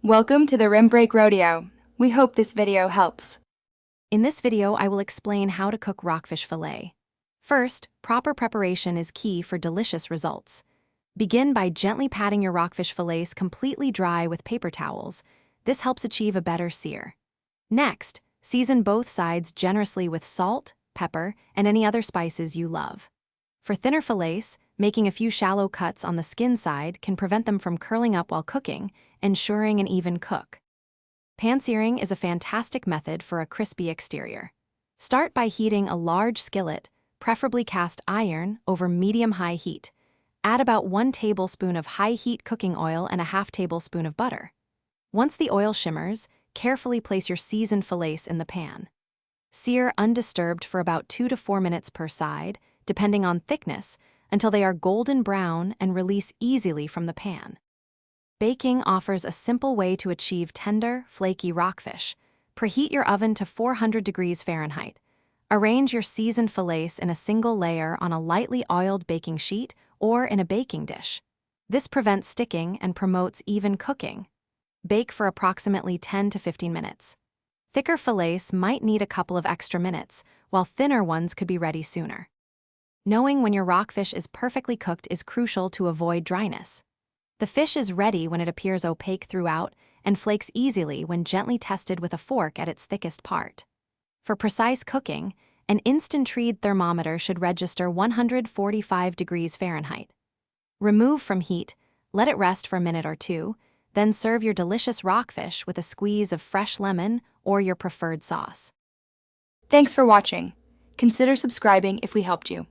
Welcome to the Rim Break Rodeo. We hope this video helps. In this video, I will explain how to cook rockfish fillet. First, proper preparation is key for delicious results. Begin by gently patting your rockfish fillets completely dry with paper towels. This helps achieve a better sear. Next, season both sides generously with salt, pepper, and any other spices you love. For thinner fillets, making a few shallow cuts on the skin side can prevent them from curling up while cooking, ensuring an even cook. Pan-searing is a fantastic method for a crispy exterior. Start by heating a large skillet, preferably cast iron, over medium-high heat. Add about 1 tablespoon of high-heat cooking oil and a half tablespoon of butter. Once the oil shimmers, carefully place your seasoned fillets in the pan. Sear undisturbed for about 2 to 4 minutes per side, depending on thickness, until they are golden brown and release easily from the pan. Baking offers a simple way to achieve tender, flaky rockfish. Preheat your oven to 400 degrees Fahrenheit. Arrange your seasoned fillets in a single layer on a lightly oiled baking sheet or in a baking dish. This prevents sticking and promotes even cooking. Bake for approximately 10 to 15 minutes. Thicker fillets might need a couple of extra minutes, while thinner ones could be ready sooner. Knowing when your rockfish is perfectly cooked is crucial to avoid dryness. The fish is ready when it appears opaque throughout and flakes easily when gently tested with a fork at its thickest part. For precise cooking, an instant-read thermometer should register 145 degrees Fahrenheit. Remove from heat, let it rest for a minute or two, then serve your delicious rockfish with a squeeze of fresh lemon or your preferred sauce. Thanks for watching. Consider subscribing if we helped you.